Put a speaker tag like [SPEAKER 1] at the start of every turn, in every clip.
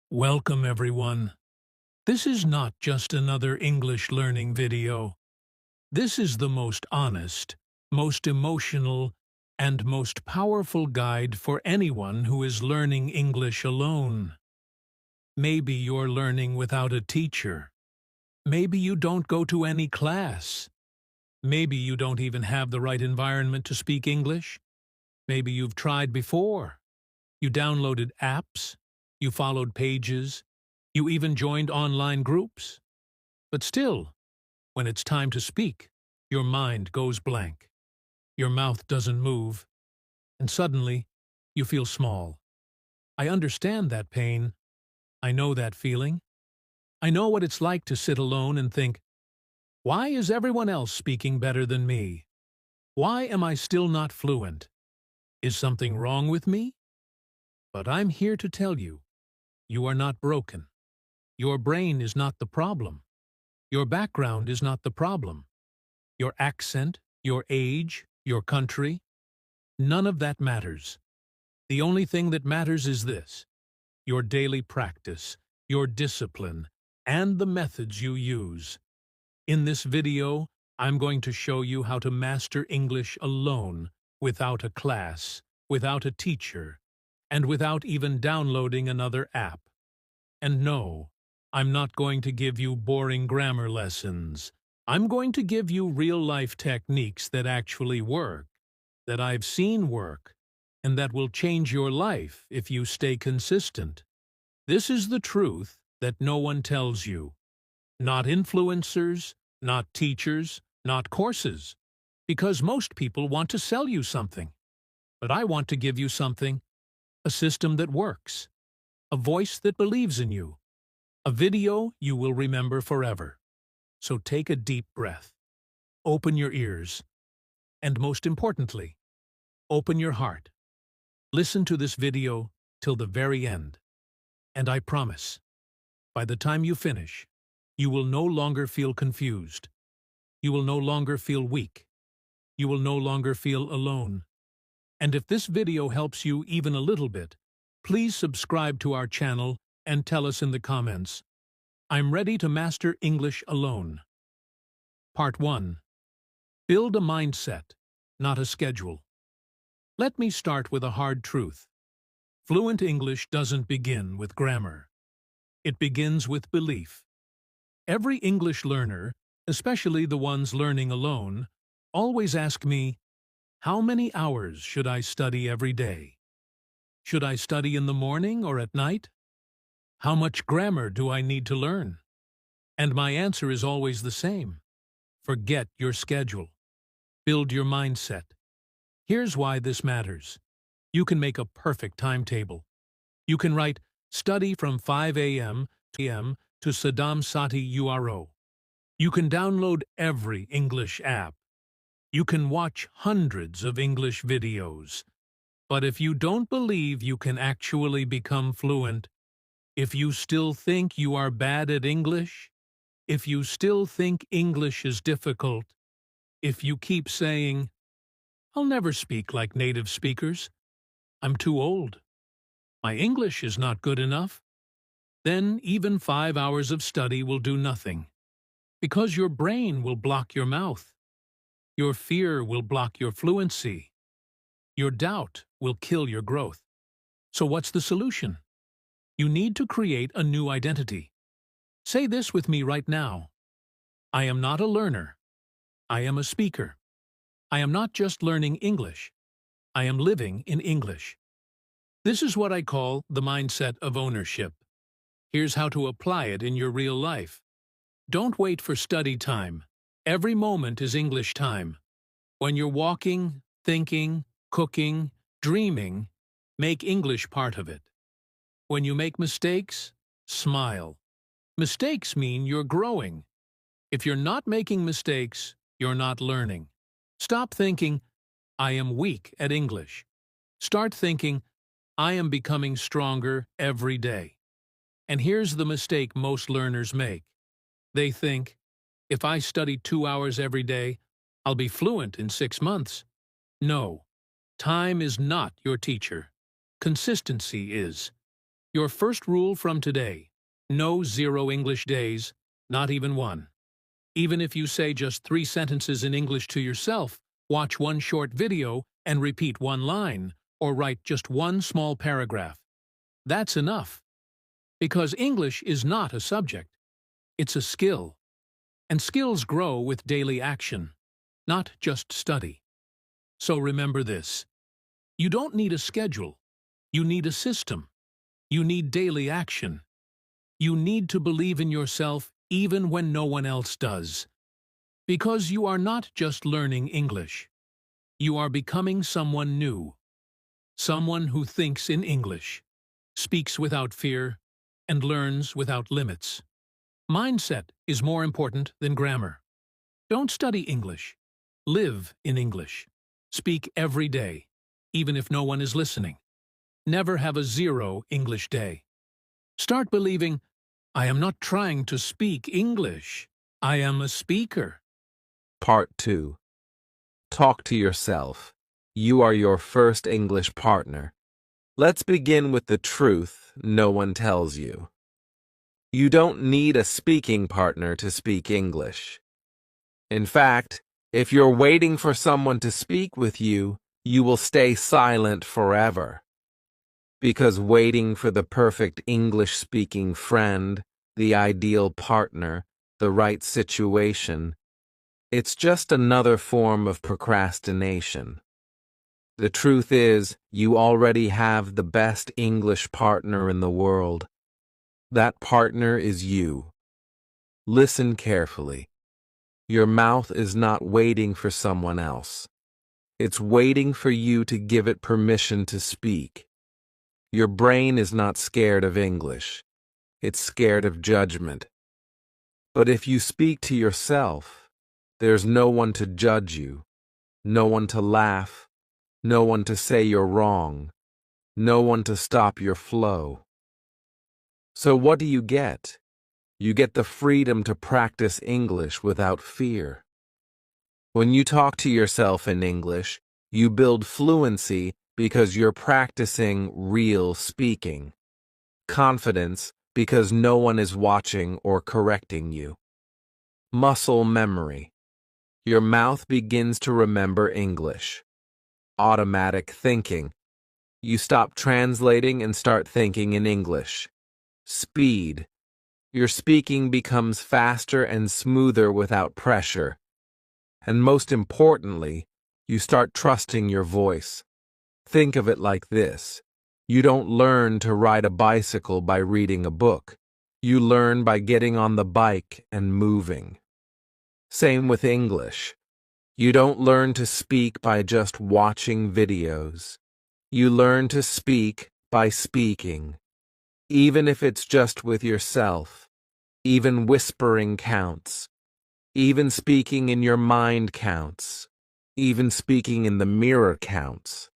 [SPEAKER 1] Welcome everyone. This is not just another English learning video. This is the most honest, most emotional, and most powerful guide for anyone who is learning English alone. Maybe you're learning without a teacher. Maybe you don't go to any class. Maybe you don't even have the right environment to speak English. Maybe you've tried before. You downloaded apps. You followed pages. You even joined online groups. But still, when it's time to speak, your mind goes blank. Your mouth doesn't move. And suddenly, you feel small. I understand that pain. I know that feeling. I know what it's like to sit alone and think, why is everyone else speaking better than me? Why am I still not fluent? Is something wrong with me? But I'm here to tell you, you are not broken. Your brain is not the problem. Your background is not the problem. Your accent, your age, your country, none of that matters. The only thing that matters is this: your daily practice, your discipline, and the methods you use. In this video, I'm going to show you how to master English alone, without a class, without a teacher, and without even downloading another app. And no, I'm not going to give you boring grammar lessons. I'm going to give you real-life techniques that actually work, that I've seen work, and that will change your life if you stay consistent. This is the truth that no one tells you. Not influencers, not teachers, not courses. Because most people want to sell you something. But I want to give you something. A system that works. A voice that believes in you. A video you will remember forever. So take a deep breath. Open your ears. And most importantly, open your heart. Listen to this video till the very end. And I promise, by the time you finish, you will no longer feel confused. You will no longer feel weak. You will no longer feel alone. And if this video helps you even a little bit, please subscribe to our channel and tell us in the comments, I'm ready to master English alone. Part 1. Build a mindset, not a schedule. Let me start with a hard truth. Fluent English doesn't begin with grammar. It begins with belief. Every English learner, especially the ones learning alone, always ask me, how many hours should I study every day? Should I study in the morning or at night? How much grammar do I need to learn? And my answer is always the same. Forget your schedule. Build your mindset. Here's why this matters. You can make a perfect timetable. You can write, study from 5 a.m. to Saddam Sati URO. You can download every English app. You can watch hundreds of English videos. But if you don't believe you can actually become fluent, if you still think you are bad at English, if you still think English is difficult, if you keep saying, I'll never speak like native speakers, I'm too old, my English is not good enough, then even 5 hours of study will do nothing, because your brain will block your mouth. Your fear will block your fluency. Your doubt will kill your growth. So what's the solution? You need to create a new identity. Say this with me right now. I am not a learner. I am a speaker. I am not just learning English. I am living in English. This is what I call the mindset of ownership. Here's how to apply it in your real life. Don't wait for study time. Every moment is English time. When you're walking, thinking, cooking, dreaming, make English part of it. When you make mistakes, smile. Mistakes mean you're growing. If you're not making mistakes, you're not learning. Stop thinking, I am weak at English. Start thinking, I am becoming stronger every day. And here's the mistake most learners make. They think, if I study 2 hours every day, I'll be fluent in 6 months. No, time is not your teacher. Consistency is. Your first rule from today: no 0 English days, not even one. Even if you say just 3 sentences in English to yourself, watch one short video and repeat one line, or write just one small paragraph. That's enough. Because English is not a subject, it's a skill. And skills grow with daily action, not just study. So remember this: you don't need a schedule. You need a system. You need daily action. You need to believe in yourself even when no one else does. Because you are not just learning English. You are becoming someone new. Someone who thinks in English, speaks without fear, and learns without limits. Mindset is more important than grammar. Don't study English. Live in English. Speak every day, even if no one is listening. Never have a 0 English day. Start believing, I am not trying to speak English. I am a speaker.
[SPEAKER 2] Part 2. Talk to yourself. You are your first English partner. Let's begin with the truth no one tells you. You don't need a speaking partner to speak English. In fact, if you're waiting for someone to speak with you, you will stay silent forever. Because waiting for the perfect English-speaking friend, the ideal partner, the right situation, it's just another form of procrastination. The truth is, you already have the best English partner in the world. That partner is you. Listen carefully. Your mouth is not waiting for someone else. It's waiting for you to give it permission to speak. Your brain is not scared of English. It's scared of judgment. But if you speak to yourself, there's no one to judge you, no one to laugh, no one to say you're wrong, no one to stop your flow. So what do you get? You get the freedom to practice English without fear. When you talk to yourself in English, you build fluency because you're practicing real speaking. Confidence because no one is watching or correcting you. Muscle memory. Your mouth begins to remember English. Automatic thinking. You stop translating and start thinking in English. Speed. Your speaking becomes faster and smoother without pressure. And most importantly, you start trusting your voice. Think of it like this. You don't learn to ride a bicycle by reading a book. You learn by getting on the bike and moving. Same with English. You don't learn to speak by just watching videos. You learn to speak by speaking. Even if it's just with yourself. Even whispering counts. Even speaking in your mind counts. Even speaking in the mirror counts.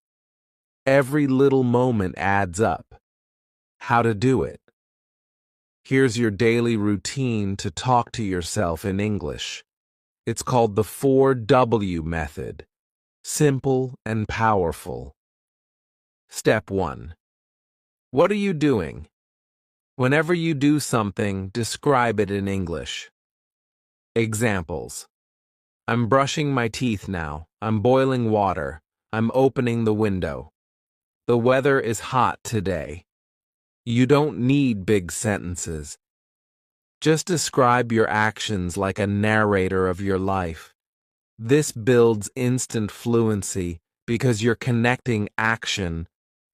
[SPEAKER 2] Every little moment adds up. How to do it? Here's your daily routine to talk to yourself in English. It's called the 4W method. Simple and powerful. Step 1. What are you doing? Whenever you do something, describe it in English. Examples. I'm brushing my teeth now. I'm boiling water. I'm opening the window. The weather is hot today. You don't need big sentences. Just describe your actions like a narrator of your life. This builds instant fluency because you're connecting action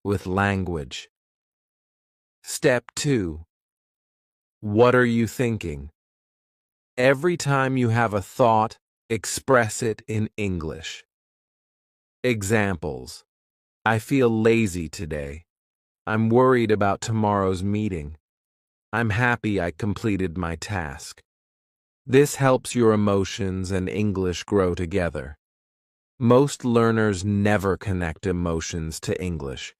[SPEAKER 2] with language. Step 2. What are you thinking? Every time you have a thought, express it in English. Examples. I feel lazy today. I'm worried about tomorrow's meeting. I'm happy I completed my task. This helps your emotions and English grow together. Most learners never connect emotions to English.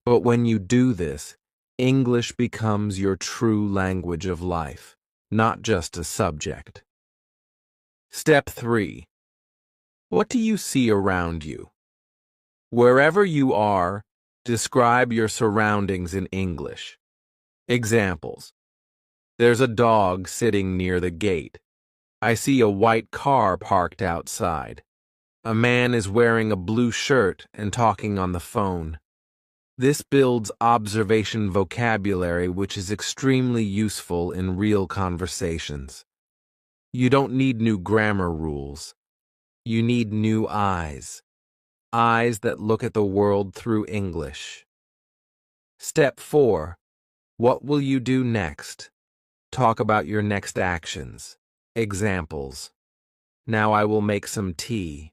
[SPEAKER 2] But when you do this, English becomes your true language of life, not just a subject. Step 3. What do you see around you? Wherever you are, describe your surroundings in English. Examples. There's a dog sitting near the gate. I see a white car parked outside. A man is wearing a blue shirt and talking on the phone. This builds observation vocabulary which is extremely useful in real conversations. You don't need new grammar rules. You need new eyes. Eyes that look at the world through English. Step 4. What will you do next? Talk about your next actions. Examples. Now I will make some tea.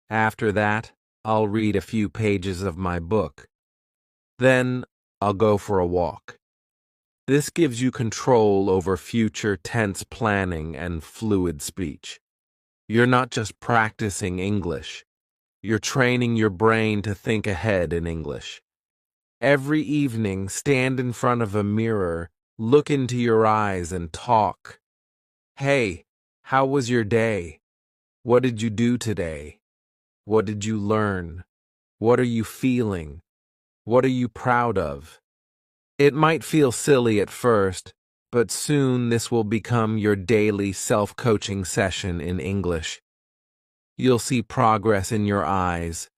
[SPEAKER 2] After that, I'll read a few pages of my book. Then, I'll go for a walk. This gives you control over future tense planning and fluid speech. You're not just practicing English. You're training your brain to think ahead in English. Every evening, stand in front of a mirror, look into your eyes and talk. Hey, how was your day? What did you do today? What did you learn? What are you feeling? What are you proud of? It might feel silly at first, but soon this will become your daily self-coaching session in English. You'll see progress in your eyes.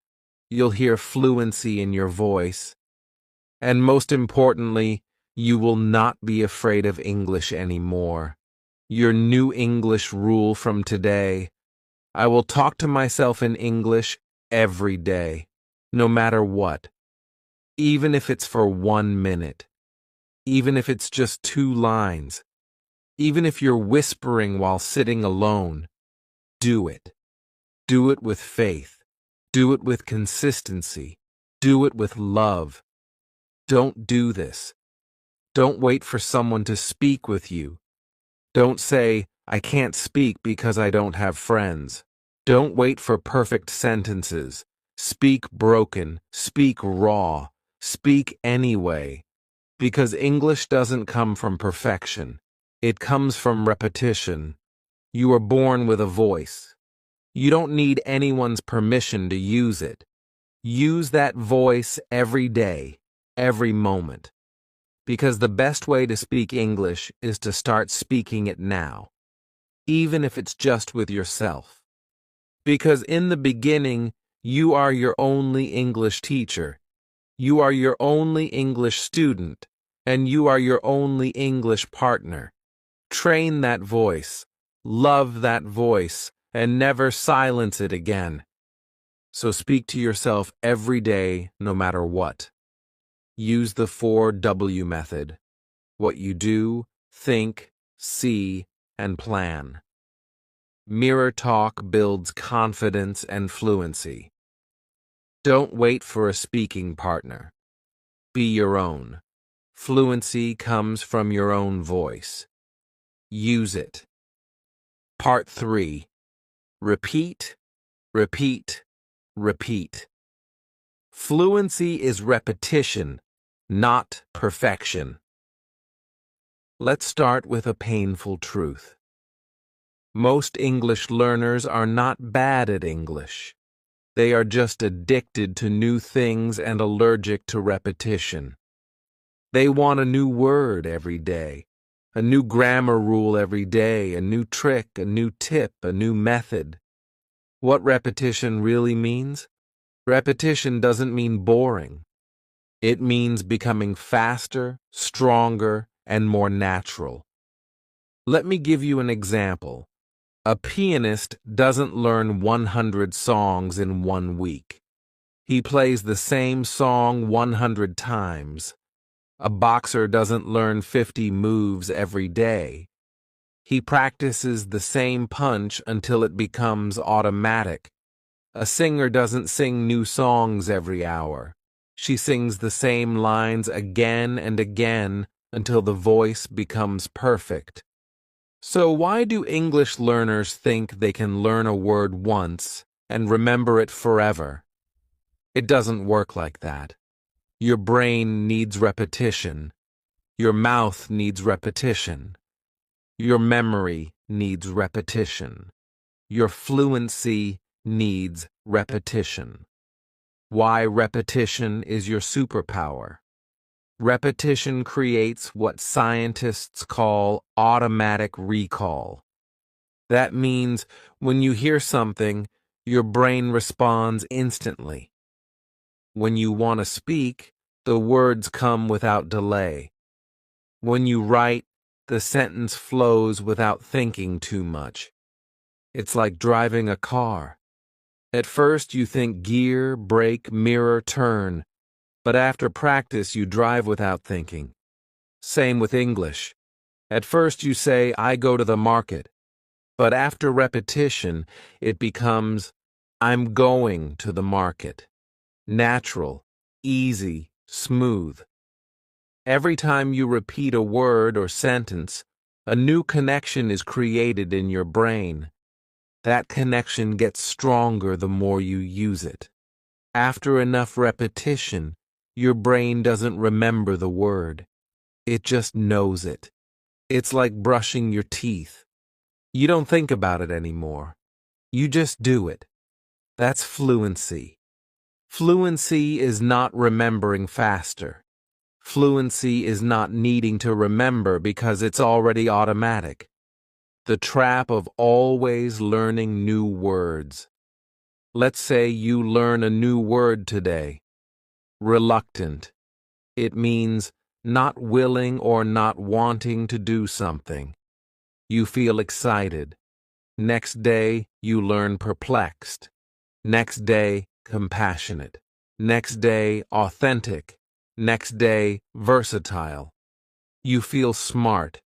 [SPEAKER 2] You'll hear fluency in your voice. And most importantly, you will not be afraid of English anymore. Your new English rule from today: I will talk to myself in English every day, no matter what. Even if it's for 1 minute. Even if it's just 2 lines. Even if you're whispering while sitting alone. Do it. Do it with faith. Do it with consistency. Do it with love. Don't do this. Don't wait for someone to speak with you. Don't say, I can't speak because I don't have friends. Don't wait for perfect sentences. Speak broken. Speak raw. Speak anyway. Because English doesn't come from perfection. It comes from repetition. You are born with a voice. You don't need anyone's permission to use it. Use that voice every day, every moment. Because the best way to speak English is to start speaking it now, even if it's just with yourself. Because in the beginning, you are your only English teacher. You are your only English student, and you are your only English partner. Train that voice, love that voice, and never silence it again. So speak to yourself every day, no matter what. Use the 4W method: what you do, think, see, and plan. Mirror talk builds confidence and fluency. Don't wait for a speaking partner. Be your own. Fluency comes from your own voice. Use it. Part 3. Repeat, repeat, repeat. Fluency is repetition, not perfection. Let's start with a painful truth. Most English learners are not bad at English. They are just addicted to new things and allergic to repetition. They want a new word every day, a new grammar rule every day, a new trick, a new tip, a new method. What repetition really means? Repetition doesn't mean boring. It means becoming faster, stronger, and more natural. Let me give you an example. A pianist doesn't learn 100 songs in 1 week. He plays the same song 100 times. A boxer doesn't learn 50 moves every day. He practices the same punch until it becomes automatic. A singer doesn't sing new songs every hour. She sings the same lines again and again until the voice becomes perfect. So why do English learners think they can learn a word once and remember it forever? It doesn't work like that. Your brain needs repetition. Your mouth needs repetition. Your memory needs repetition. Your fluency needs repetition. Why repetition is your superpower. Repetition creates what scientists call automatic recall. That means when you hear something, your brain responds instantly. When you want to speak, the words come without delay. When you write, the sentence flows without thinking too much. It's like driving a car. At first you think gear, brake, mirror, turn, but after practice you drive without thinking. Same with English. At first you say, I go to the market, but after repetition it becomes, I'm going to the market. Natural, easy, smooth. Every time you repeat a word or sentence, a new connection is created in your brain. That connection gets stronger the more you use it. After enough repetition, your brain doesn't remember the word. It just knows it. It's like brushing your teeth. You don't think about it anymore. You just do it. That's fluency. Fluency is not remembering faster. Fluency is not needing to remember because it's already automatic. The trap of always learning new words. Let's say you learn a new word today. Reluctant. It means not willing or not wanting to do something. You feel excited. Next day, you learn perplexed. Next day, compassionate. Next day, authentic. Next day, versatile. You feel smart,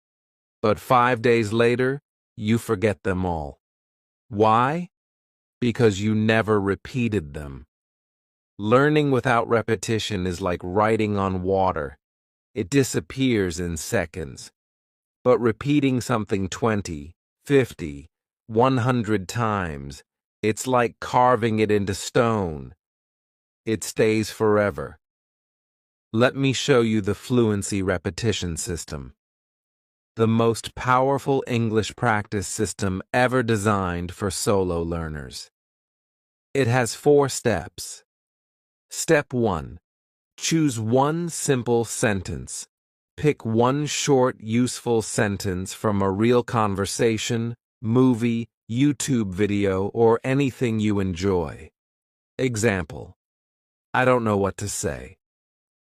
[SPEAKER 2] but 5 days later, you forget them all. Why? Because you never repeated them. Learning without repetition is like writing on water. It disappears in seconds. But repeating something 20, 50, 100 times, it's like carving it into stone. It stays forever. Let me show you the fluency repetition system. The most powerful English practice system ever designed for solo learners. It has 4 steps. Step 1. Choose one simple sentence. Pick one short, useful sentence from a real conversation, movie, YouTube video, or anything you enjoy. Example. I don't know what to say.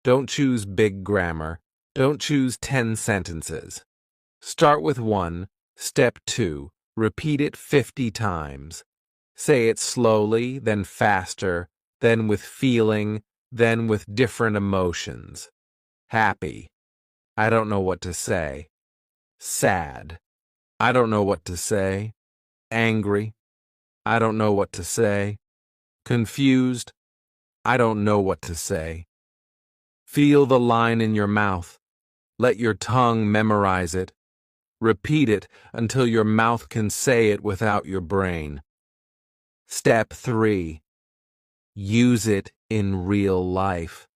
[SPEAKER 2] Don't choose big grammar. Don't choose 10 sentences. Start with 1. Step 2. Repeat it 50 times. Say it slowly, then faster, then with feeling, then with different emotions. Happy. I don't know what to say. Sad. I don't know what to say. Angry. I don't know what to say. Confused. I don't know what to say. Feel the line in your mouth. Let your tongue memorize it. Repeat it until your mouth can say it without your brain. Step 3. Use it in real life.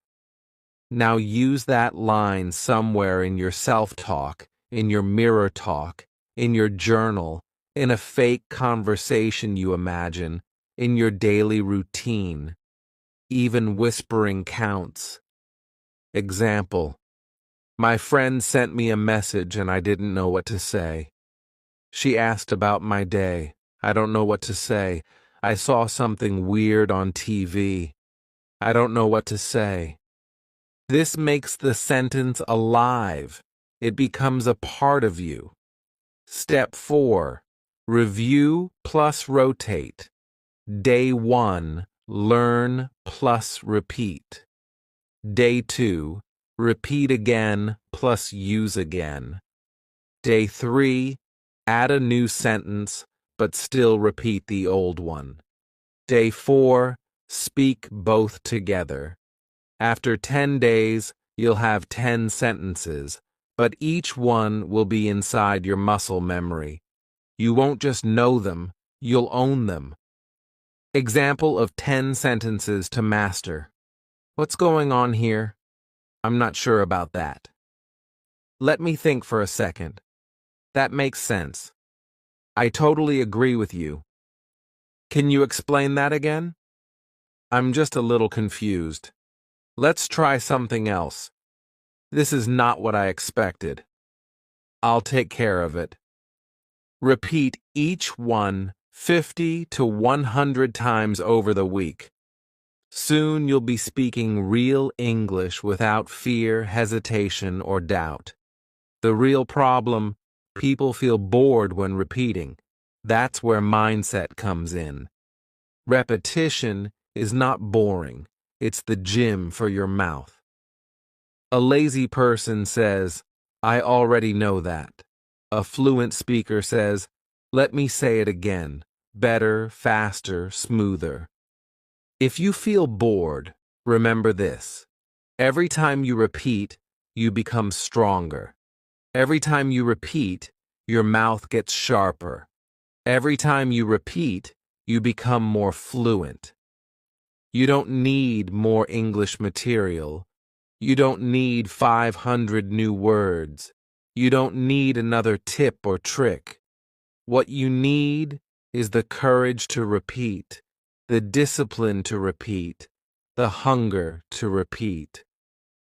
[SPEAKER 2] Now use that line somewhere in your self-talk, in your mirror talk, in your journal, in a fake conversation you imagine, in your daily routine. Even whispering counts. Example. My friend sent me a message and I didn't know what to say. She asked about my day. I don't know what to say. I saw something weird on TV. I don't know what to say. This makes the sentence alive. It becomes a part of you. Step 4. Review plus rotate. Day 1. Learn plus repeat. Day 2. Repeat again plus use again. Day 3. Add a new sentence, but still repeat the old one. Day 4. Speak both together. After 10 days, you'll have 10 sentences, but each one will be inside your muscle memory. You won't just know them, you'll own them. Example of 10 sentences to master. What's going on here? I'm not sure about that. Let me think for a second. That makes sense. I totally agree with you. Can you explain that again? I'm just a little confused. Let's try something else. This is not what I expected. I'll take care of it. Repeat each one 50 to 100 times over the week. Soon you'll be speaking real English without fear, hesitation, or doubt. The real problem: people feel bored when repeating. That's where mindset comes in. Repetition is not boring. It's the gym for your mouth. A lazy person says, "I already know that." A fluent speaker says, "Let me say it again, better, faster, smoother." If you feel bored, remember this: every time you repeat, you become stronger. Every time you repeat, your mouth gets sharper. Every time you repeat, you become more fluent. You don't need more English material. You don't need 500 new words. You don't need another tip or trick. What you need is the courage to repeat, the discipline to repeat, the hunger to repeat.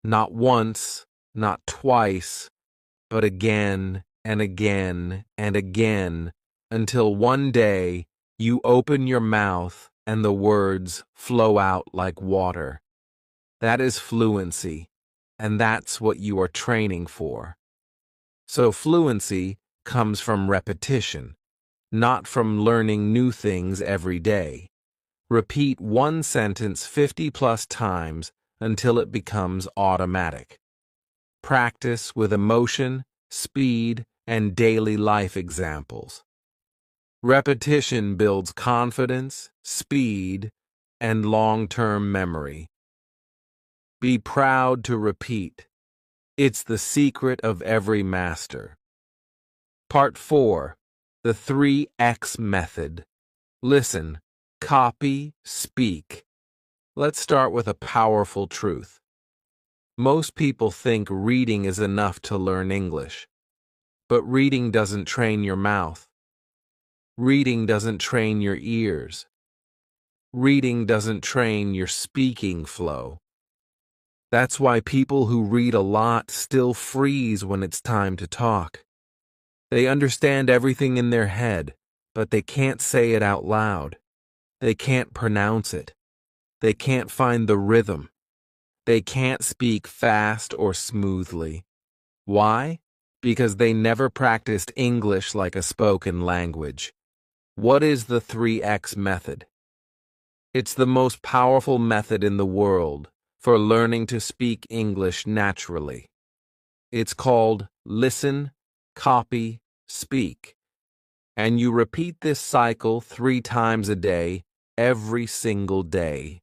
[SPEAKER 2] Not once, not twice, but again and again and again, until one day you open your mouth and the words flow out like water. That is fluency, and that's what you are training for. So fluency comes from repetition, not from learning new things every day. Repeat one sentence 50 plus times until it becomes automatic. Practice with emotion, speed, and daily life examples. Repetition builds confidence, speed, and long-term memory. Be proud to repeat. It's the secret of every master. Part 4. The 3X method. Listen, copy, speak. Let's start with a powerful truth. Most people think reading is enough to learn English. But reading doesn't train your mouth. Reading doesn't train your ears. Reading doesn't train your speaking flow. That's why people who read a lot still freeze when it's time to talk. They understand everything in their head, but they can't say it out loud. They can't pronounce it. They can't find the rhythm. They can't speak fast or smoothly. Why? Because they never practiced English like a spoken language. What is the 3X method? It's the most powerful method in the world for learning to speak English naturally. It's called listen, copy, speak. And you repeat this cycle 3 times a day, every single day.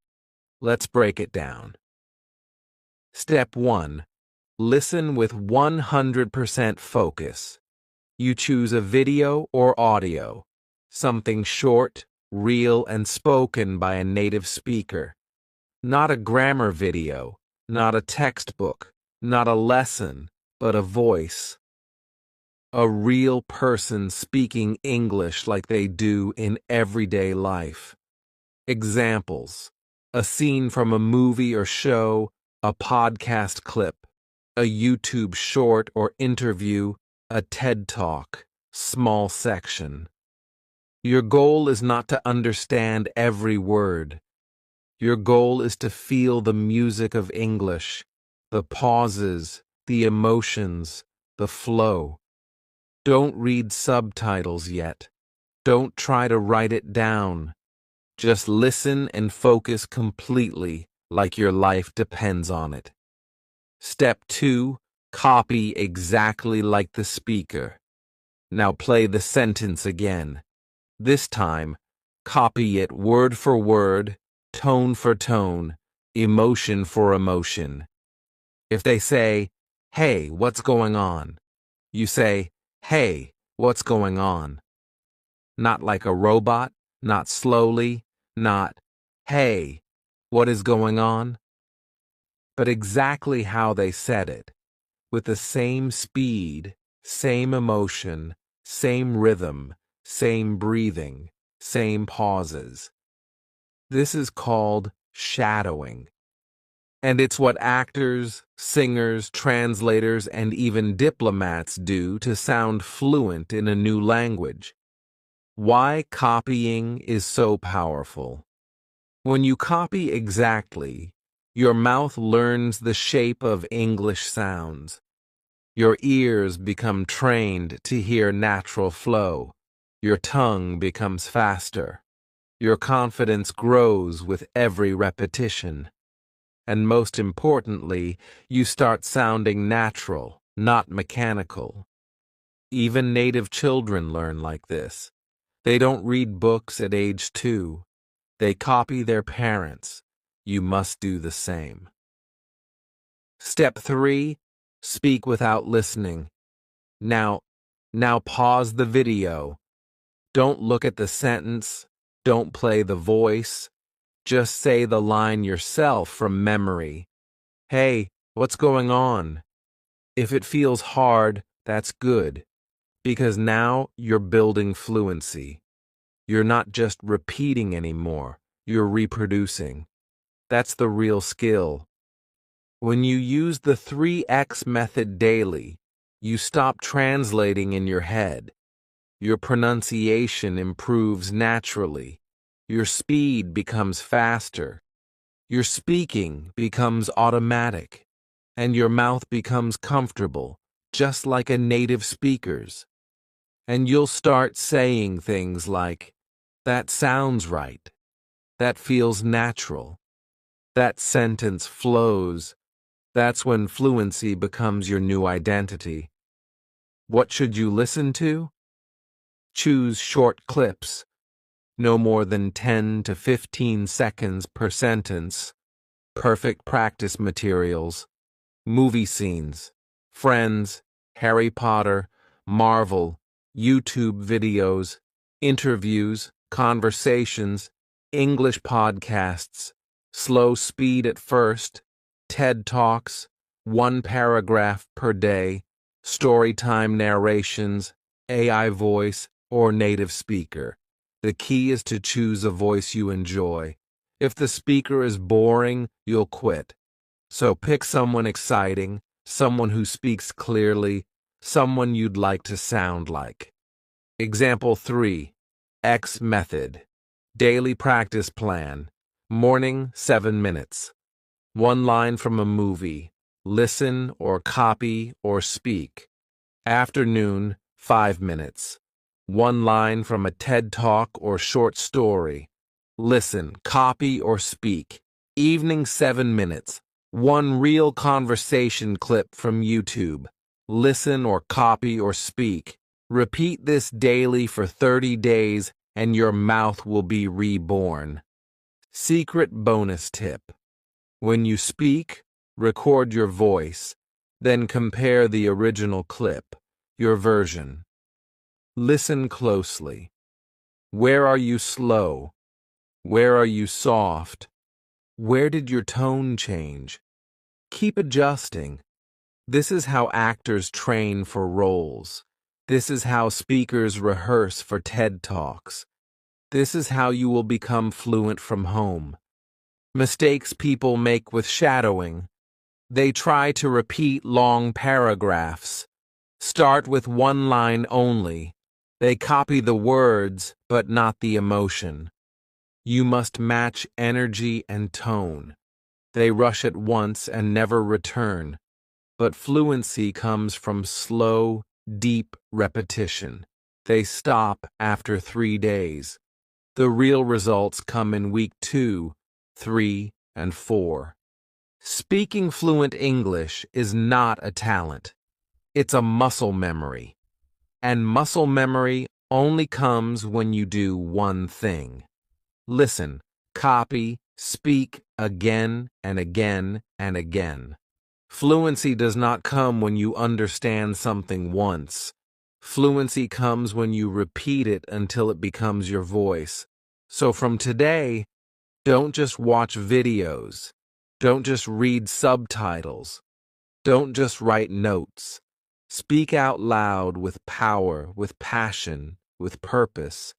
[SPEAKER 2] Let's break it down. Step 1. Listen with 100% focus. You choose a video or audio, something short, real, and spoken by a native speaker. Not a grammar video, not a textbook, not a lesson, but a voice. A real person speaking English like they do in everyday life. Examples: a scene from a movie or show, a podcast clip, a YouTube short or interview, a TED Talk, small section. Your goal is not to understand every word. Your goal is to feel the music of English, the pauses, the emotions, the flow. Don't read subtitles yet. Don't try to write it down. Just listen and focus completely, like your life depends on it. Step 2. Copy exactly like the speaker. Now play the sentence again. This time, copy it word for word, tone for tone, emotion for emotion. If they say, "Hey, what's going on?" you say, "Hey, what's going on?" Not like a robot, not slowly, not, "Hey, what is going on?" but exactly how they said it, with the same speed, same emotion, same rhythm, same breathing, same pauses. This is called shadowing. And it's what actors, singers, translators, and even diplomats do to sound fluent in a new language. Why copying is so powerful. When you copy exactly, your mouth learns the shape of English sounds. Your ears become trained to hear natural flow. Your tongue becomes faster. Your confidence grows with every repetition. And most importantly, you start sounding natural, not mechanical. Even native children learn like this. They don't read books at age 2. They copy their parents. You must do the same. Step 3. Speak without listening. Now pause the video. Don't look at the sentence. Don't play the voice. Just say the line yourself from memory. Hey, what's going on? If it feels hard, that's good, because now you're building fluency. You're not just repeating anymore, you're reproducing. That's the real skill. When you use the 3X method daily, you stop translating in your head. Your pronunciation improves naturally. Your speed becomes faster. Your speaking becomes automatic, and your mouth becomes comfortable, just like a native speaker's. And you'll start saying things like, "That sounds right. That feels natural. That sentence flows." That's when fluency becomes your new identity. What should you listen to? Choose short clips, no more than 10 to 15 seconds per sentence. Perfect practice materials. Movie scenes, Friends, Harry Potter, Marvel, YouTube videos, interviews, conversations, English podcasts, slow speed at first, TED Talks, 1 paragraph per day, storytime narrations, AI voice, or native speaker. The key is to choose a voice you enjoy. If the speaker is boring, you'll quit. So pick someone exciting, someone who speaks clearly, someone you'd like to sound like. Example 3. X method. Daily practice plan. Morning, 7 minutes. 1 line from a movie. Listen or copy or speak. Afternoon, 5 minutes. 1 line from a TED Talk or short story. Listen, copy or speak. Evening, 7 minutes. 1 real conversation clip from YouTube. Listen or copy or speak. Repeat this daily for 30 days and your mouth will be reborn. Secret bonus tip. When you speak, record your voice, then compare the original clip, your version. Listen closely. Where are you slow? Where are you soft? Where did your tone change? Keep adjusting. This is how actors train for roles. This is how speakers rehearse for TED Talks. This is how you will become fluent from home. Mistakes people make with shadowing. They try to repeat long paragraphs. Start with 1 line only. They copy the words, but not the emotion. You must match energy and tone. They rush at once and never return. But fluency comes from slow, deep repetition. They stop after 3 days. The real results come in week 2, 3, and 4. Speaking fluent English is not a talent. It's a muscle memory. And muscle memory only comes when you do one thing. Listen, copy, speak again and again and again. Fluency does not come when you understand something once. Fluency comes when you repeat it until it becomes your voice. So from today, don't just watch videos. Don't just read subtitles. Don't just write notes. Speak out loud with power, with passion, with purpose.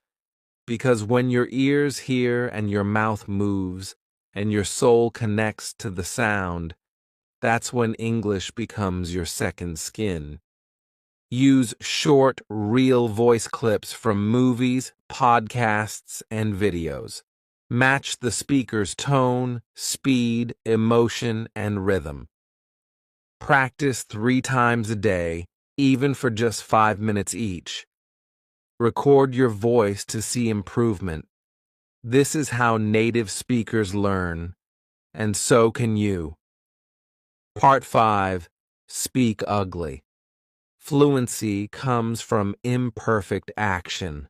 [SPEAKER 2] Because when your ears hear and your mouth moves, and your soul connects to the sound, that's when English becomes your second skin. Use short, real voice clips from movies, podcasts, and videos. Match the speaker's tone, speed, emotion, and rhythm. Practice 3 times a day, even for just 5 minutes each. Record your voice to see improvement. This is how native speakers learn, and so can you. Part 5. Speak ugly. Fluency comes from imperfect action.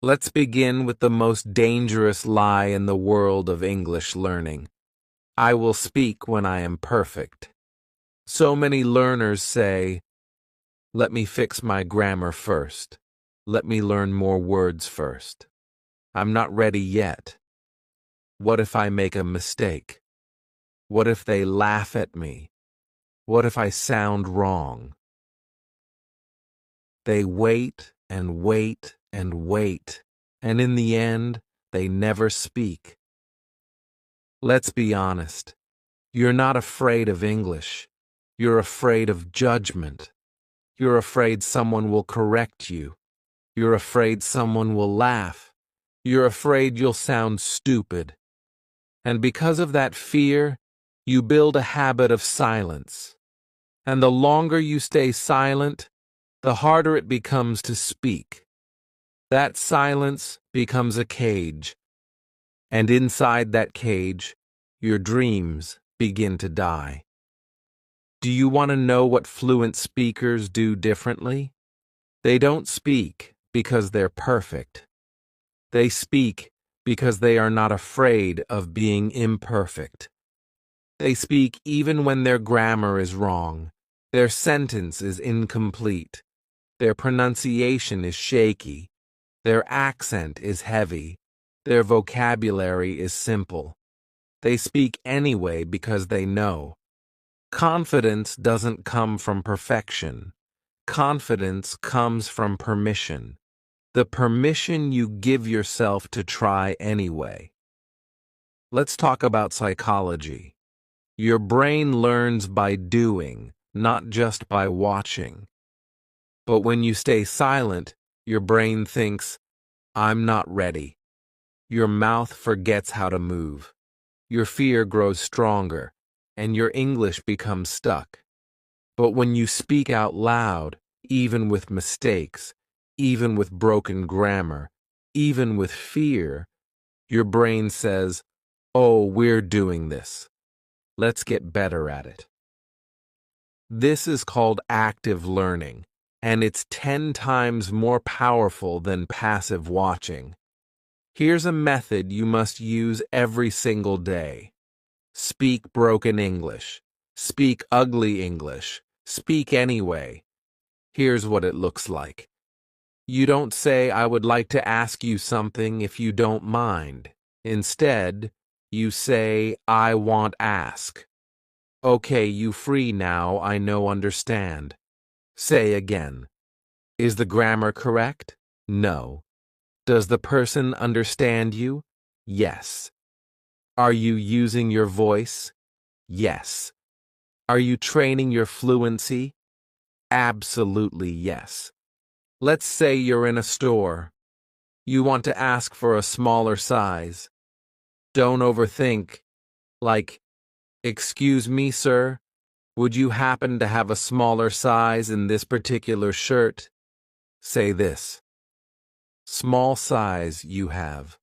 [SPEAKER 2] Let's begin with the most dangerous lie in the world of English learning. I will speak when I am perfect. So many learners say, let me fix my grammar first. Let me learn more words first. I'm not ready yet. What if I make a mistake? What if they laugh at me? What if I sound wrong? They wait and wait and wait, and in the end, they never speak. Let's be honest. You're not afraid of English. You're afraid of judgment. You're afraid someone will correct you. You're afraid someone will laugh. You're afraid you'll sound stupid. And because of that fear, you build a habit of silence. And the longer you stay silent, the harder it becomes to speak. That silence becomes a cage. And inside that cage, your dreams begin to die. Do you want to know what fluent speakers do differently? They don't speak because they're perfect. They speak because they are not afraid of being imperfect. They speak even when their grammar is wrong, their sentence is incomplete, their pronunciation is shaky, their accent is heavy, their vocabulary is simple. They speak anyway because they know. Confidence doesn't come from perfection. Confidence comes from permission. The permission you give yourself to try anyway. Let's talk about psychology. Your brain learns by doing, not just by watching. But when you stay silent, your brain thinks, I'm not ready. Your mouth forgets how to move. Your fear grows stronger, and your English becomes stuck. But when you speak out loud, even with mistakes, even with broken grammar, even with fear, your brain says, oh, we're doing this. Let's get better at it. This is called active learning, and it's 10 times more powerful than passive watching. Here's a method you must use every single day. Speak broken English. Speak ugly English. Speak anyway. Here's what it looks like. You don't say, I would like to ask you something if you don't mind. Instead, you say, I want ask. Okay, you free now, I know understand. Say again. Is the grammar correct? No. Does the person understand you? Yes. Are you using your voice? Yes. Are you training your fluency? Absolutely yes. Let's say you're in a store. You want to ask for a smaller size. Don't overthink. Like, excuse me, sir, would you happen to have a smaller size in this particular shirt? Say this. Small size you have.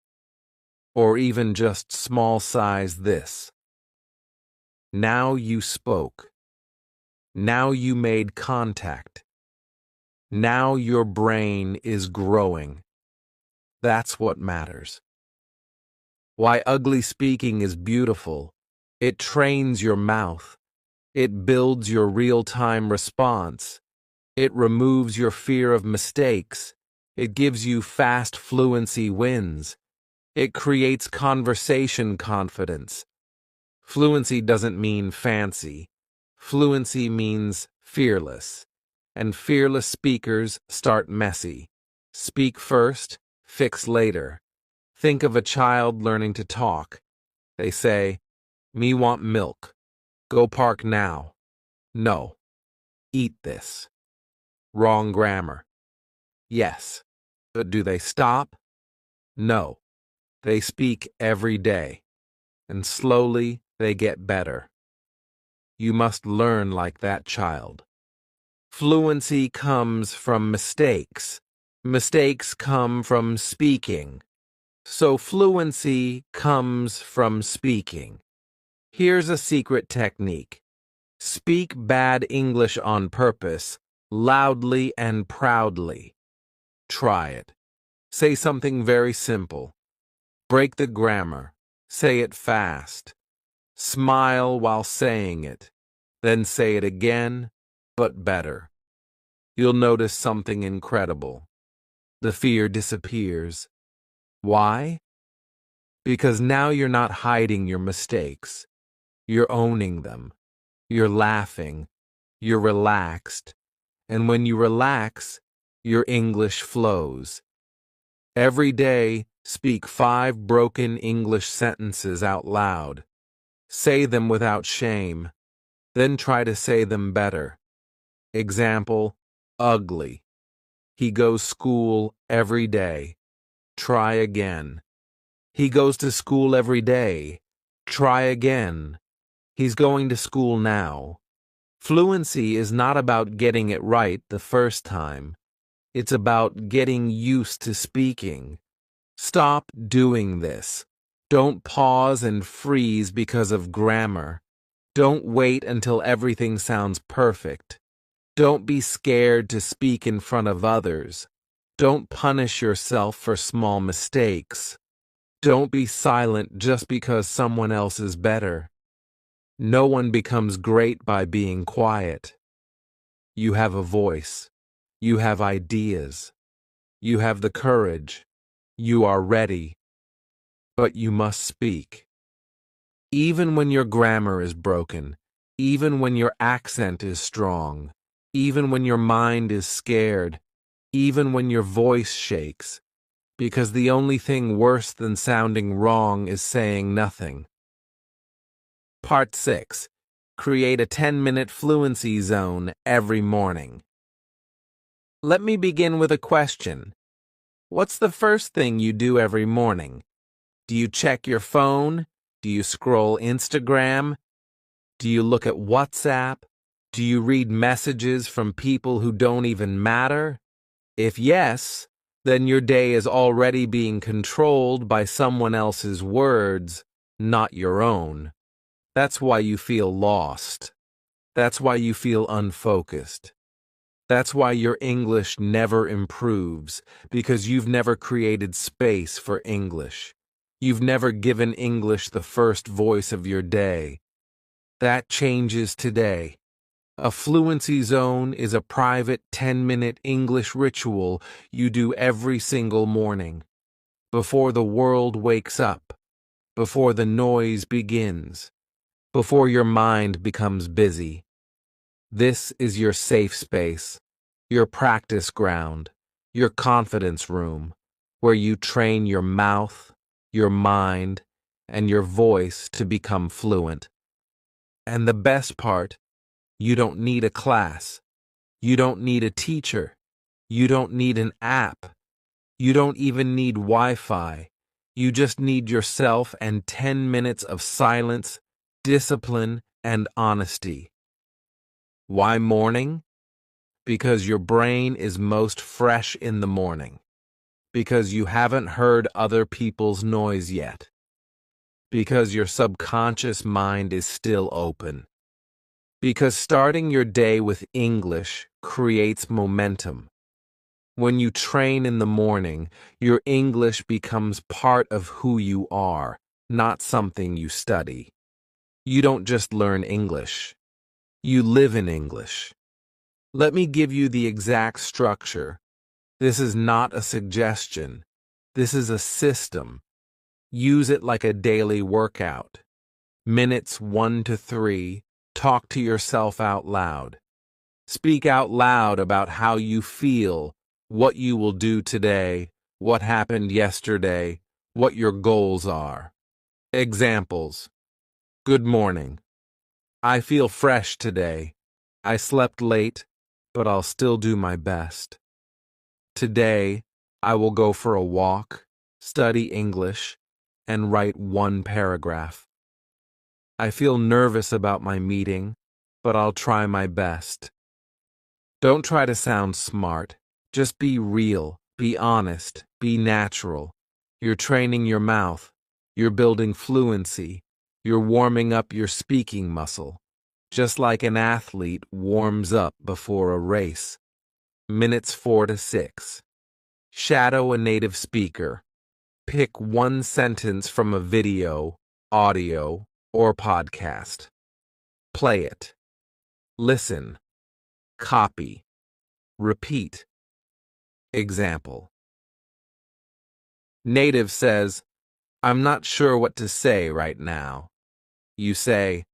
[SPEAKER 2] Or even just small size this. Now you spoke. Now you made contact. Now your brain is growing. That's what matters. Why ugly speaking is beautiful. It trains your mouth. It builds your real-time response. It removes your fear of mistakes. It gives you fast fluency wins. It creates conversation confidence. Fluency doesn't mean fancy. Fluency means fearless. And fearless speakers start messy. Speak first, fix later. Think of a child learning to talk. They say, "Me want milk. Go park now." No. Eat this. Wrong grammar. Yes. But do they stop? No. They speak every day, and slowly they get better. You must learn like that child. Fluency comes from mistakes. Mistakes come from speaking. So fluency comes from speaking. Here's a secret technique. Speak bad English on purpose, loudly and proudly. Try it. Say something very simple. Break the grammar. Say it fast. Smile while saying it. Then say it again, but better. You'll notice something incredible. The fear disappears. Why? Because now you're not hiding your mistakes. You're owning them. You're laughing. You're relaxed. And when you relax, your English flows. Every day, speak 5 broken English sentences out loud. Say them without shame. Then try to say them better. Example, ugly. He goes school every day. Try again. He goes to school every day. Try again. He's going to school now. Fluency is not about getting it right the first time. It's about getting used to speaking. Stop doing this. Don't pause and freeze because of grammar. Don't wait until everything sounds perfect. Don't be scared to speak in front of others. Don't punish yourself for small mistakes. Don't be silent just because someone else is better. No one becomes great by being quiet. You have a voice. You have ideas. You have the courage. You are ready. But you must speak. Even when your grammar is broken, even when your accent is strong, even when your mind is scared, even when your voice shakes, because the only thing worse than sounding wrong is saying nothing. Part 6. Create a 10-minute fluency zone every morning. Let me begin with a question. What's the first thing you do every morning? Do you check your phone? Do you scroll Instagram? Do you look at WhatsApp? Do you read messages from people who don't even matter? If yes, then your day is already being controlled by someone else's words, not your own. That's why you feel lost. That's why you feel unfocused. That's why your English never improves, because you've never created space for English. You've never given English the first voice of your day. That changes today. A fluency zone is a private 10-minute English ritual you do every single morning, before the world wakes up, before the noise begins, before your mind becomes busy. This is your safe space, your practice ground, your confidence room, where you train your mouth, your mind, and your voice to become fluent. And the best part, you don't need a class. You don't need a teacher. You don't need an app. You don't even need Wi-Fi. You just need yourself and 10 minutes of silence, discipline, and honesty. Why morning? Because your brain is most fresh in the morning. Because you haven't heard other people's noise yet. Because your subconscious mind is still open. Because starting your day with English creates momentum. When you train in the morning, your English becomes part of who you are, not something you study. You don't just learn English. You live in English. Let me give you the exact structure. This is not a suggestion. This is a system. Use it like a daily workout. Minutes 1 to 3, talk to yourself out loud. Speak out loud about how you feel, what you will do today, what happened yesterday, what your goals are. Examples. Good morning. I feel fresh today. I slept late, but I'll still do my best. Today, I will go for a walk, study English, and write one paragraph. I feel nervous about my meeting, but I'll try my best. Don't try to sound smart. Just be real, be honest, be natural. You're training your mouth. You're building fluency. You're warming up your speaking muscle, just like an athlete warms up before a race. Minutes 4 to 6. Shadow a native speaker. Pick one sentence from a video, audio, or podcast. Play it. Listen. Copy. Repeat. Example. Native says, I'm not sure what to say right now. You say,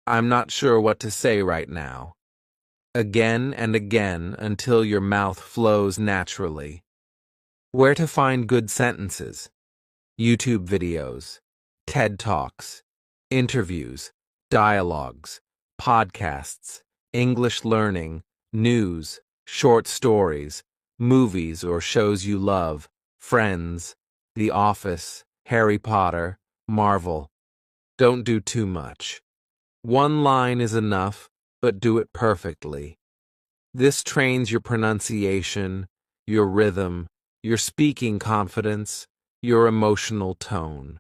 [SPEAKER 2] I'm not sure what to say right now. Again and again until your mouth flows naturally. Where to find good sentences? YouTube videos, TED Talks, interviews, dialogues, podcasts, English learning, news, short stories, movies or shows you love, Friends, The Office, Harry Potter, Marvel. Don't do too much. One line is enough, but do it perfectly. This trains your pronunciation, your rhythm, your speaking confidence, your emotional tone.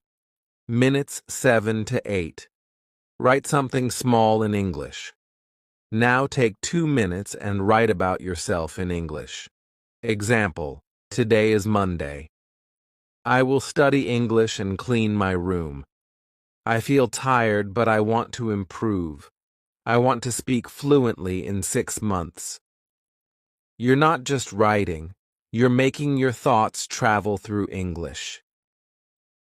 [SPEAKER 2] Minutes 7 to 8. Write something small in English. Now take 2 minutes and write about yourself in English. Example, today is Monday. I will study English and clean my room. I feel tired, but I want to improve. I want to speak fluently in 6 months. You're not just writing, you're making your thoughts travel through English.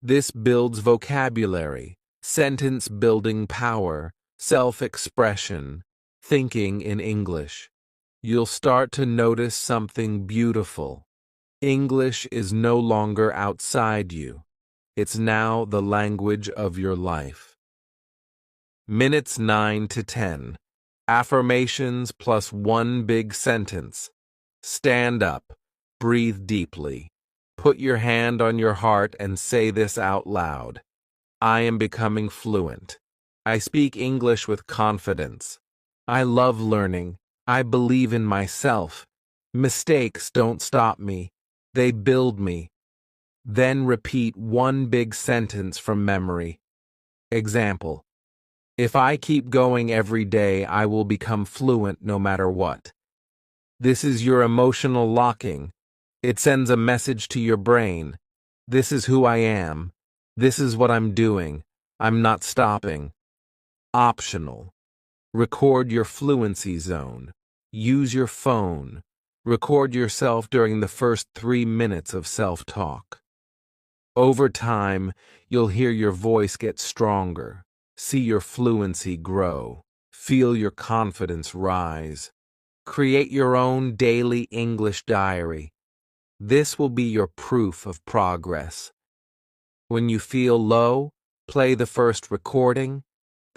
[SPEAKER 2] This builds vocabulary, sentence-building power, self-expression, thinking in English. You'll start to notice something beautiful. English is no longer outside you. It's now the language of your life. Minutes 9 to 10. Affirmations plus one big sentence. Stand up. Breathe deeply. Put your hand on your heart and say this out loud. I am becoming fluent. I speak English with confidence. I love learning. I believe in myself. Mistakes don't stop me. They build me. Then repeat one big sentence from memory. Example. If I keep going every day, I will become fluent no matter what. This is your emotional locking. It sends a message to your brain. This is who I am. This is what I'm doing. I'm not stopping. Optional. Record your fluency zone. Use your phone. Record yourself during the first 3 minutes of self-talk. Over time, you'll hear your voice get stronger, see your fluency grow, feel your confidence rise. Create your own daily English diary. This will be your proof of progress. When you feel low, play the first recording,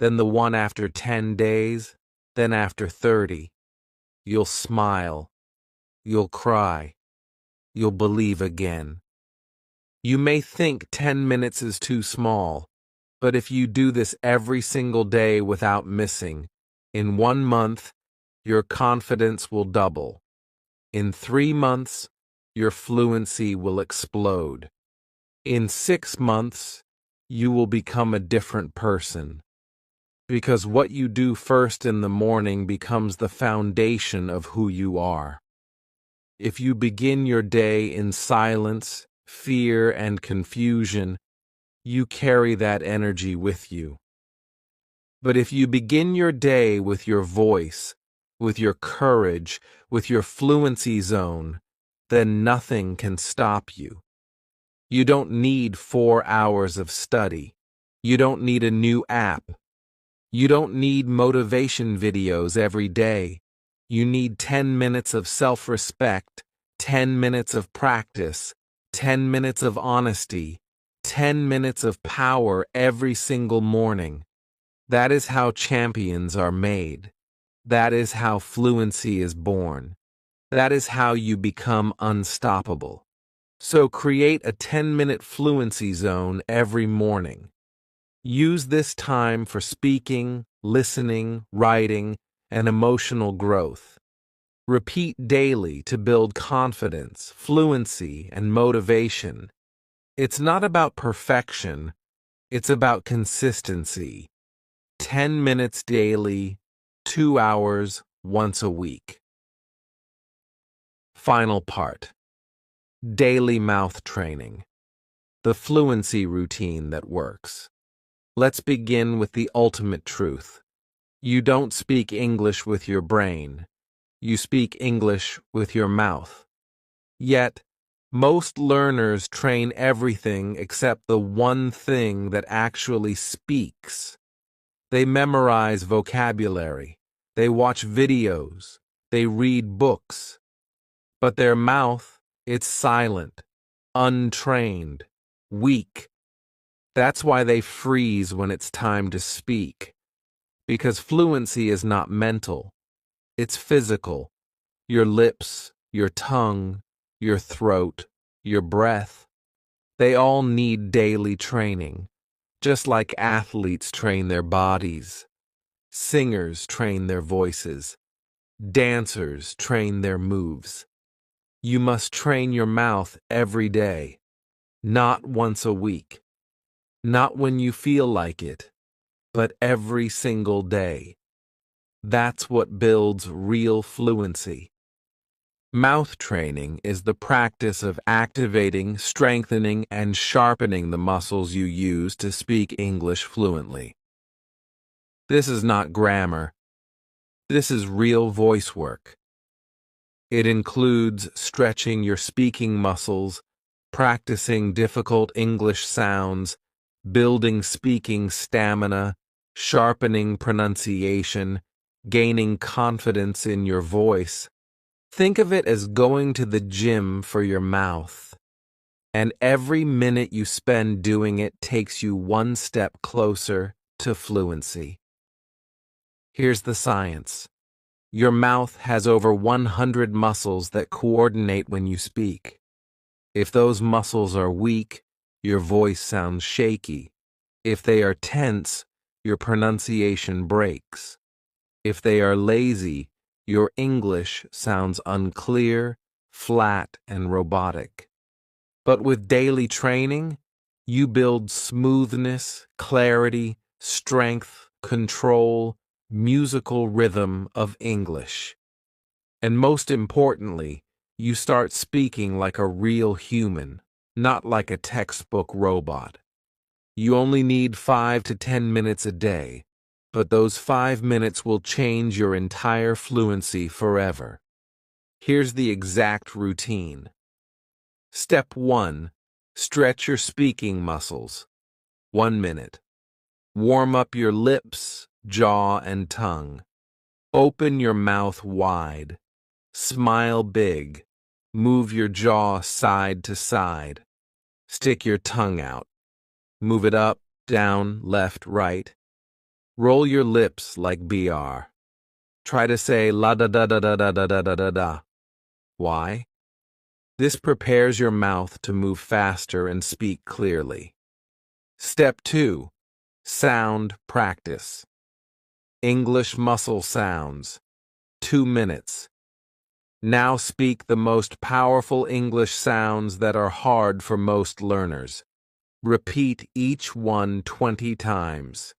[SPEAKER 2] then the one after 10 days, then after 30. You'll smile. You'll cry. You'll believe again. You may think 10 minutes is too small, but if you do this every single day without missing, in 1 month, your confidence will double. In 3 months, your fluency will explode. In 6 months, you will become a different person. Because what you do first in the morning becomes the foundation of who you are. If you begin your day in silence, fear, and confusion, you carry that energy with you. But if you begin your day with your voice, with your courage, with your fluency zone, then nothing can stop you. You don't need 4 hours of study. You don't need a new app. You don't need motivation videos every day. You need 10 minutes of self-respect, 10 minutes of practice, 10 minutes of honesty, 10 minutes of power every single morning. That is how champions are made. That is how fluency is born. That is how you become unstoppable. So create a 10-minute fluency zone every morning. Use this time for speaking, listening, writing, and emotional growth. Repeat daily to build confidence, fluency, and motivation. It's not about perfection, it's about consistency. 10 minutes daily, 2 hours once a week. Final part. Daily mouth training. The fluency routine that works. Let's begin with the ultimate truth. You don't speak English with your brain. You speak English with your mouth. Yet, most learners train everything except the one thing that actually speaks. They memorize vocabulary. They watch videos. They read books. But their mouth, it's silent, untrained, weak. That's why they freeze when it's time to speak. Because fluency is not mental. It's physical. Your lips, your tongue, your throat, your breath. They all need daily training, just like athletes train their bodies. Singers train their voices. Dancers train their moves. You must train your mouth every day, not once a week. Not when you feel like it, but every single day. That's what builds real fluency. Mouth training is the practice of activating, strengthening, and sharpening the muscles you use to speak English fluently. This is not grammar. This is real voice work. It includes stretching your speaking muscles, practicing difficult English sounds, building speaking stamina, sharpening pronunciation, gaining confidence in your voice. Think of it as going to the gym for your mouth. And every minute you spend doing it takes you one step closer to fluency. Here's the science. Your mouth has over 100 muscles that coordinate when you speak. If those muscles are weak, your voice sounds shaky. If they are tense, your pronunciation breaks. If they are lazy, your English sounds unclear, flat, and robotic. But with daily training, you build smoothness, clarity, strength, control, musical rhythm of English. And most importantly, you start speaking like a real human, not like a textbook robot. You only need 5 to 10 minutes a day, but those 5 minutes will change your entire fluency forever. Here's the exact routine. Step 1. Stretch your speaking muscles. 1 minute. Warm up your lips, jaw, and tongue. Open your mouth wide. Smile big. Move your jaw side to side. Stick your tongue out. Move it up, down, left, right. Roll your lips like BR. Try to say la da da da da da da da da da da. Why? This prepares your mouth to move faster and speak clearly. Step 2. Sound practice. English muscle sounds. 2 minutes. Now speak the most powerful English sounds that are hard for most learners. Repeat each one 20 times.